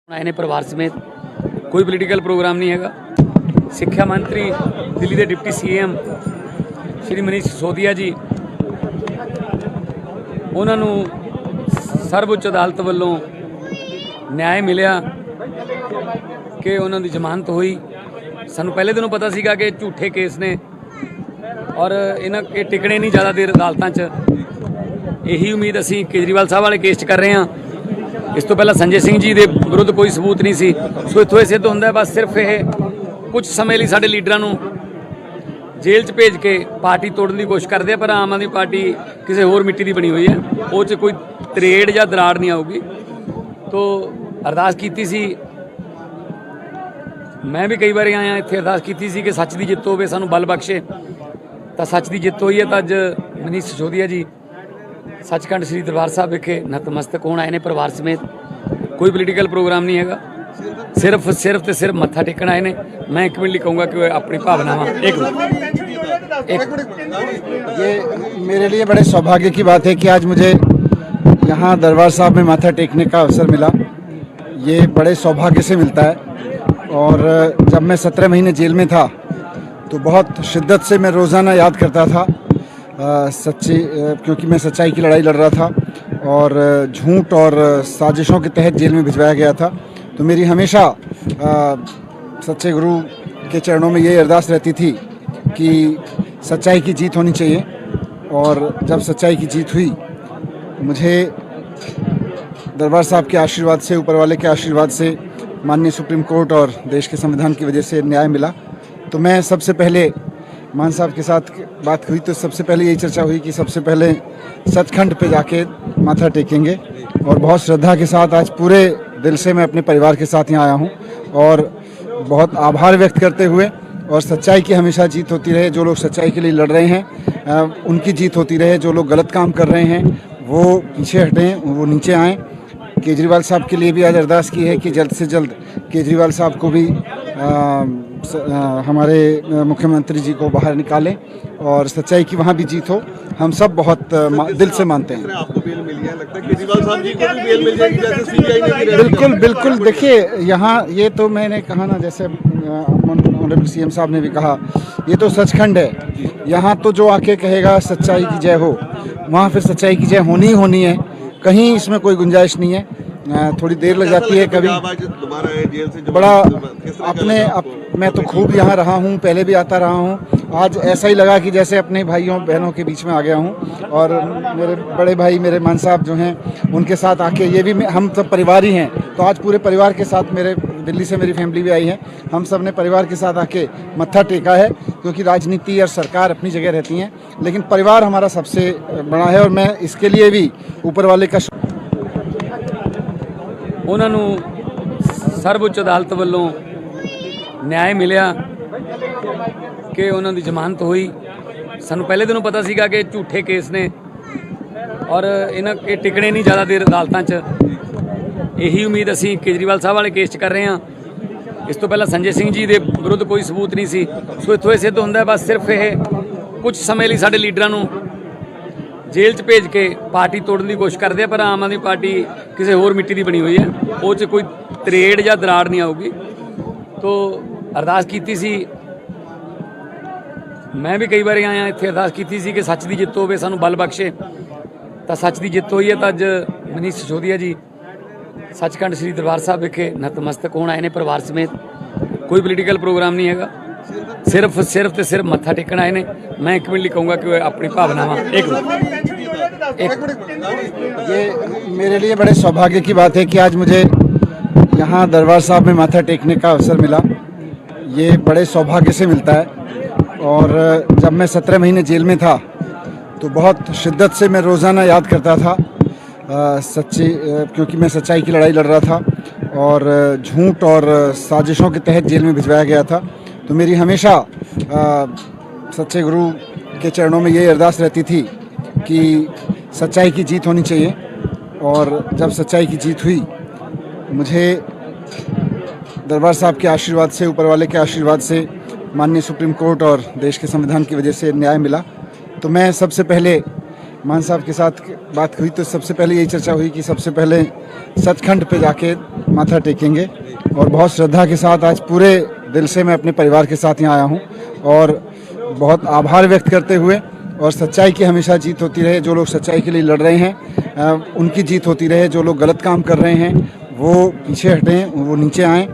आए ने परिवार समेत कोई पोलीटिकल प्रोग्राम नहीं हैगा। सिक्ख्या मंत्री दिल्ली के डिप्टी सीएम श्री मनीष सिसोदिया जी उन्होंने सर्वोच्च अदालत वालों न्याय मिलिया कि उन्होंने जमानत हुई। सानू पहले दिनों पता सीगा कि झूठे केस ने और इन्हें टिकने नहीं ज़्यादा देर अदालतों च। यही उम्मीद असी केजरीवाल साहब वाले केस च कर रहे हैं। इस तो पहला संजय सिंह जी के विरुद्ध कोई सबूत नहीं सी। सो इतों ये सिद्ध होंदा है बस सिर्फ ये कुछ समय लिए साडे लीडरां नूं जेल च भेज के पार्टी तोड़न की कोशिश करते हैं, पर आम आदमी पार्टी किसी होर मिट्टी की बनी हुई है, वो च कोई तरेड़ या दराड़ नहीं आऊगी। तो अरदास की सी, मैं भी कई बार आया इत्थे अरदास की सी कि सच की जित होवे, सानू बल बख्शे। तो सच की जित हुई है। तो अज मनीष सिसोदिया जी सचखंड श्री दरबार साहब विखे नतमस्तक होण आए ने परिवार समेत। कोई पोलीटिकल प्रोग्राम नहीं हैगा, सिर्फ मत्था टेकण आए ने। मैं एक मिनट कहूँगा कि अपनी भावनावां ये मेरे लिए बड़े सौभाग्य की बात है कि आज मुझे यहाँ दरबार साहब में माथा टेकने का अवसर मिला। ये बड़े सौभाग्य से मिलता है। और जब मैं 17 महीने जेल में था तो बहुत शिद्दत से मैं रोज़ाना याद करता था क्योंकि मैं सच्चाई की लड़ाई लड़ रहा था और झूठ और साजिशों के तहत जेल में भिजवाया गया था। तो मेरी हमेशा सच्चे गुरु के चरणों में ये अरदास रहती थी कि सच्चाई की जीत होनी चाहिए। और जब सच्चाई की जीत हुई मुझे दरबार साहब के आशीर्वाद से, ऊपर वाले के आशीर्वाद से, माननीय सुप्रीम कोर्ट और देश के संविधान की वजह से न्याय मिला। तो मैं सबसे पहले मान साहब के साथ बात हुई तो सबसे पहले यही चर्चा हुई कि सबसे पहले सचखंड पे जाके माथा टेकेंगे। और बहुत श्रद्धा के साथ आज पूरे दिल से मैं अपने परिवार के साथ यहाँ आया हूँ और बहुत आभार व्यक्त करते हुए, और सच्चाई की हमेशा जीत होती रहे। जो लोग सच्चाई के लिए लड़ रहे हैं उनकी जीत होती रहे। जो लोग गलत काम कर रहे हैं वो पीछे हटें, वो नीचे आएँ। केजरीवाल साहब के लिए भी आज अरदास की है कि जल्द से जल्द केजरीवाल साहब को भी हमारे मुख्यमंत्री जी को बाहर निकालें और सच्चाई की वहाँ भी जीत हो। हम सब बहुत दिल से मानते हैं। आपको बेल मिली है, लगता है केजरीवाल साहब जी को भी बेल मिल जाएगी जैसे सीबीआई ने। बिल्कुल बिल्कुल। देखिए यहाँ ये तो मैंने कहा ना, जैसे ऑनरेबल सीएम साहब ने भी कहा, ये तो सचखंड है। यहाँ तो जो आके कहेगा सच्चाई की जय हो, वहाँ फिर सच्चाई की जय होनी ही होनी है। कहीं इसमें कोई गुंजाइश नहीं है। थोड़ी देर लग जाती है कभी बड़ा मैं तो खूब यहाँ रहा हूँ, पहले भी आता रहा हूँ। आज ऐसा ही लगा कि जैसे अपने भाइयों बहनों के बीच में आ गया हूँ। और मेरे बड़े भाई मेरे मान साहब जो हैं उनके साथ आके, ये भी हम सब परिवार ही हैं। तो आज पूरे परिवार के साथ, मेरे दिल्ली से मेरी फैमिली भी आई है, हम सब ने परिवार के साथ आके मत्था टेका है। क्योंकि राजनीति और सरकार अपनी जगह रहती हैं, लेकिन परिवार हमारा सबसे बड़ा है। और मैं इसके लिए भी ऊपर वाले का उन्होंने सर्वोच्च अदालत वालों न्याय मिलिया कि उन्होंने जमानत हुई। सानू पहले दिनों पता सीगा कि झूठे केस ने और इन्हें टिकने नहीं ज़्यादा देर अदालतों च। यही उम्मीद असी केजरीवाल साहब वाले केस च कर रहे हैं। इस तो पहला संजय सिंह जी के विरुद्ध कोई सबूत नहीं सी। सो इतों ये सिद्ध होंदा है बस सिर्फ ये कुछ समय लिए साडे लीडरां नूं जेल च भेज के पार्टी तोड़न की कोशिश करते हैं, पर आम आदमी पार्टी किसी होर मिट्टी की बनी हुई है, वो च कोई तरेड़ या दराड़ नहीं आऊगी। तो अरदास की सी, मैं भी कई बार आया इत्थे अरदास की सी कि सच की जित होवे, सानू बल बख्शे। तो सच की जित हुई है। तो अज मनीष सिसोदिया जी सचखंड श्री दरबार साहब विखे नतमस्तक होण आए ने परिवार समेत। कोई पोलीटिकल प्रोग्राम नहीं हैगा, सिर्फ मत्था टेकण आए ने। मैं एक मिनट कहूँगा कि अपनी भावनावां ये मेरे लिए बड़े सौभाग्य की बात है कि आज मुझे यहाँ दरबार साहब में माथा टेकने का अवसर मिला। ये बड़े सौभाग्य से मिलता है। और जब मैं 17 महीने जेल में था तो बहुत शिद्दत से मैं रोज़ाना याद करता था क्योंकि मैं सच्चाई की लड़ाई लड़ रहा था और झूठ और साजिशों के तहत जेल में भिजवाया गया था। तो मेरी हमेशा सच्चे गुरु के चरणों में ये अरदास रहती थी कि सच्चाई की जीत होनी चाहिए। और जब सच्चाई की जीत हुई मुझे दरबार साहब के आशीर्वाद से, ऊपर वाले के आशीर्वाद से, माननीय सुप्रीम कोर्ट और देश के संविधान की वजह से न्याय मिला। तो मैं सबसे पहले मान साहब के साथ बात हुई तो सबसे पहले यही चर्चा हुई कि सबसे पहले सचखंड पे जाके माथा टेकेंगे। और बहुत श्रद्धा के साथ आज पूरे दिल से मैं अपने परिवार के साथ यहाँ आया हूँ और बहुत आभार व्यक्त करते हुए, और सच्चाई की हमेशा जीत होती रहे। जो लोग सच्चाई के लिए लड़ रहे हैं उनकी जीत होती रहे। जो लोग गलत काम कर रहे हैं वो पीछे हटें, वो नीचे आएँ।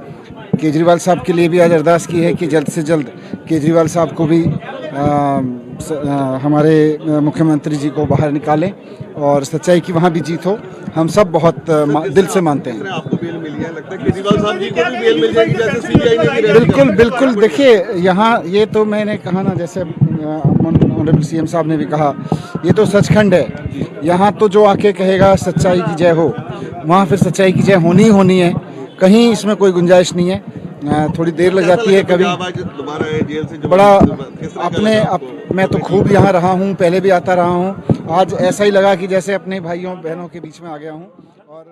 केजरीवाल साहब के लिए भी आज अरदास की है कि जल्द से जल्द केजरीवाल साहब को भी हमारे मुख्यमंत्री जी को बाहर निकालें और सच्चाई की वहाँ भी जीत हो। हम सब बहुत दिल से मानते हैं। आपको बेल मिली है, लगता है केजरीवाल साहब जी को भी बेल मिल जाएगी जैसे सीबीआई ने की? बिल्कुल बिल्कुल। देखिए यहाँ ये तो मैंने कहा ना, जैसे ऑनरेबल सीएम साहब ने भी कहा, ये तो सचखंड है। यहाँ तो जो आके कहेगा सच्चाई की जय हो, वहाँ फिर सच्चाई की जय होनी ही होनी है। कहीं इसमें कोई गुंजाइश नहीं है। थोड़ी देर लग जाती है कभी। जेल से बड़ा मैं तो खूब यहाँ रहा हूँ, पहले भी आता रहा हूँ। आज ऐसा ही लगा कि जैसे अपने भाइयों बहनों के बीच में आ गया हूँ। और